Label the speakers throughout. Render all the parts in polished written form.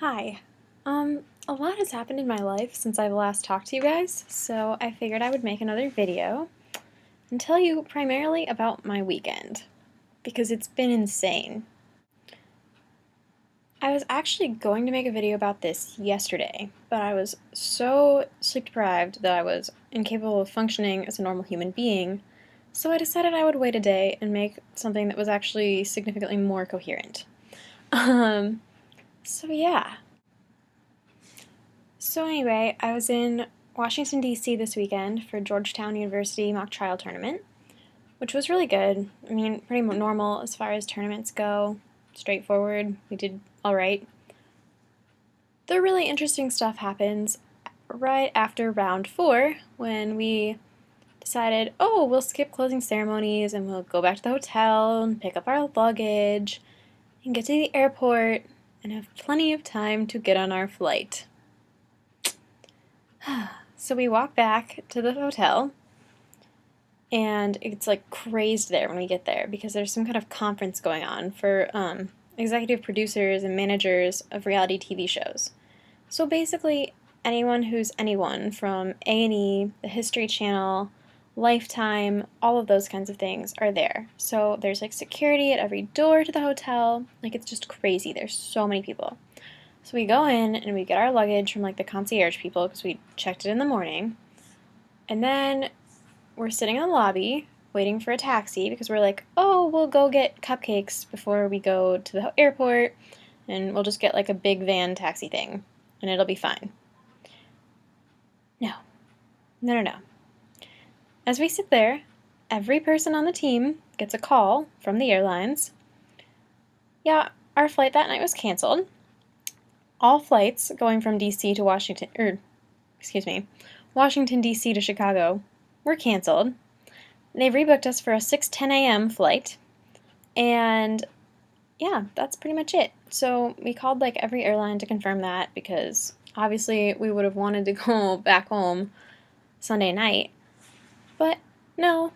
Speaker 1: Hi. A lot has happened in my life since I've last talked to you guys, so I figured I would make another video and tell you primarily about my weekend, because it's been insane. I was actually going to make a video about this yesterday, but I was so sleep deprived that I was incapable of functioning as a normal human being, so I decided I would wait a day and make something that was actually significantly more coherent. Um, so yeah. So anyway, I was in Washington, D.C. this weekend for Georgetown University mock trial tournament, which was really good. I mean, pretty normal as far as tournaments go, straightforward. We did all right. The really interesting stuff happens right after round 4 when we decided, oh, we'll skip closing ceremonies and we'll go back to the hotel and pick up our luggage and get to the airport and have plenty of time to get on our flight. So we walk back to the hotel, and it's like crazed there when we get there because there's some kind of conference going on for executive producers and managers of reality TV shows. So basically, anyone who's anyone from A&E, the History Channel, Lifetime, all of those kinds of things are there. So there's like security at every door to the hotel. Like, it's just crazy. There's so many people. So we go in and we get our luggage from like the concierge people because we checked it in the morning. And then we're sitting in the lobby waiting for a taxi because we're like, oh, we'll go get cupcakes before we go to the airport and we'll just get like a big van taxi thing and it'll be fine. No. No, no, no. As we sit there, every person on the team gets a call from the airlines. Yeah, our flight that night was canceled. All flights going from DC to Washington, D.C. to Chicago were canceled. They rebooked us for a 6:10 a.m. flight, and yeah, that's pretty much it. So we called like every airline to confirm that because obviously we would have wanted to go back home Sunday night, but no,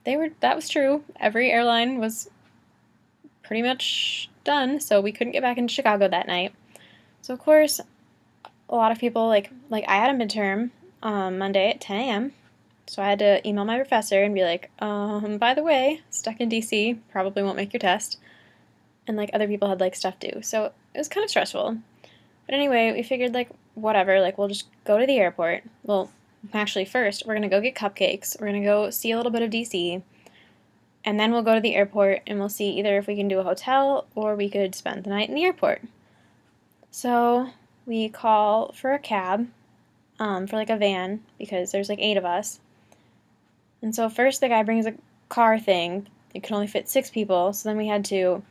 Speaker 1: that was true. Every airline was pretty much done, so we couldn't get back into Chicago that night. So of course, a lot of people like I had a midterm on Monday at 10 a.m. So I had to email my professor and be like, by the way, stuck in DC, probably won't make your test. And like other people had like stuff due. So it was kind of stressful. But anyway, we figured like whatever, like we'll just go to the airport. Well, actually first, we're going to go get cupcakes. We're going to go see a little bit of DC. And then we'll go to the airport and we'll see either if we can do a hotel or we could spend the night in the airport. So we call for a cab, for like a van, because there's like 8 of us. And so first the guy brings a car thing. It could only fit 6 people, so then we had to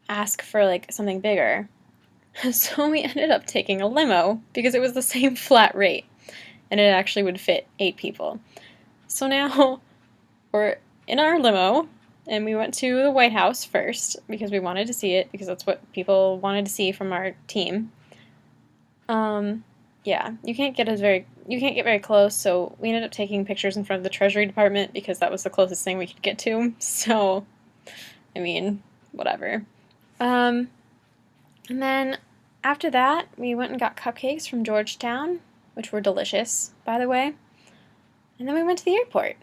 Speaker 1: ask for like something bigger. So we ended up taking a limo because it was the same flat rate and it actually would fit 8 people. So now we're in our limo and we went to the White House first because we wanted to see it because that's what people wanted to see from our team. Yeah, you can't get very close, so we ended up taking pictures in front of the Treasury Department because that was the closest thing we could get to. So, I mean, whatever. And then after that, we went and got cupcakes from Georgetown, which were delicious, by the way. And then we went to the airport.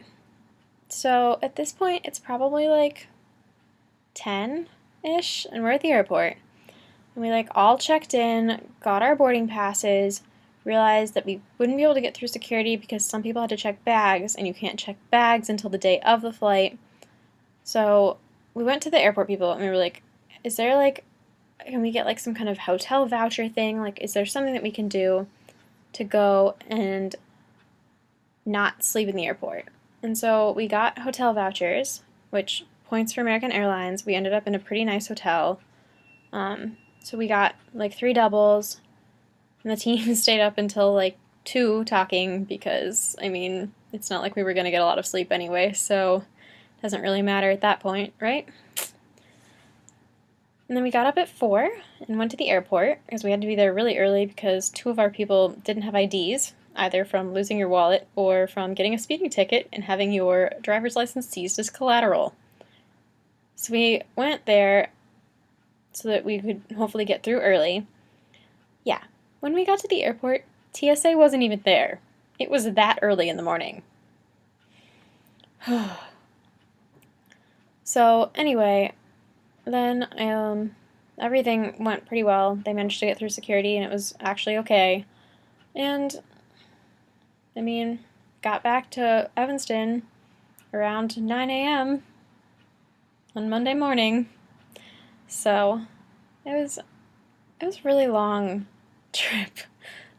Speaker 1: So at this point, it's probably like 10-ish, and we're at the airport. And we like all checked in, got our boarding passes, realized that we wouldn't be able to get through security because some people had to check bags, and you can't check bags until the day of the flight. So we went to the airport people, and we were like, is there like, can we get like some kind of hotel voucher thing? Like, is there something that we can do to go and not sleep in the airport? And so we got hotel vouchers, which points for American Airlines. We ended up in a pretty nice hotel. So we got like 3 doubles, and the team stayed up until like 2 talking because, I mean, it's not like we were going to get a lot of sleep anyway, so it doesn't really matter at that point, right? And then we got up at 4 and went to the airport because we had to be there really early because 2 of our people didn't have IDs, either from losing your wallet or from getting a speeding ticket and having your driver's license seized as collateral. So we went there so that we could hopefully get through early. Yeah, when we got to the airport, TSA wasn't even there. It was that early in the morning. So, anyway, then everything went pretty well. They managed to get through security and it was actually okay. And, I mean, got back to Evanston around 9 a.m. on Monday morning. So, it was a really long trip.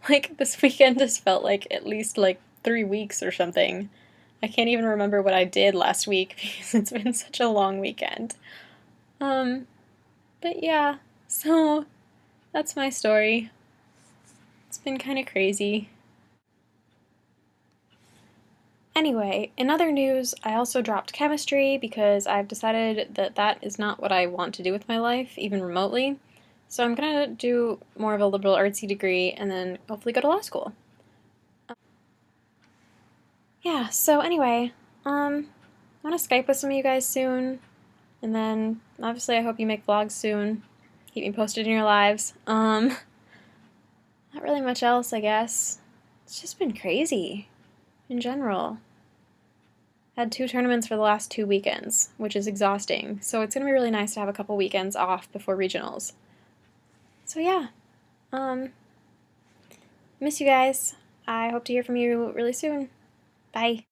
Speaker 1: Like, this weekend just felt like at least like 3 weeks or something. I can't even remember what I did last week because it's been such a long weekend. Um, but yeah, so that's my story. It's been kind of crazy. Anyway, in other news, I also dropped chemistry because I've decided that that is not what I want to do with my life, even remotely. So I'm gonna do more of a liberal artsy degree and then hopefully go to law school. Yeah, so anyway, I want to Skype with some of you guys soon, and then obviously I hope you make vlogs soon. Keep me posted in your lives. Not really much else, I guess. It's just been crazy in general. Had 2 tournaments for the last 2 weekends, which is exhausting. So it's gonna be really nice to have a couple weekends off before regionals. So yeah, um, miss you guys. I hope to hear from you really soon. Bye.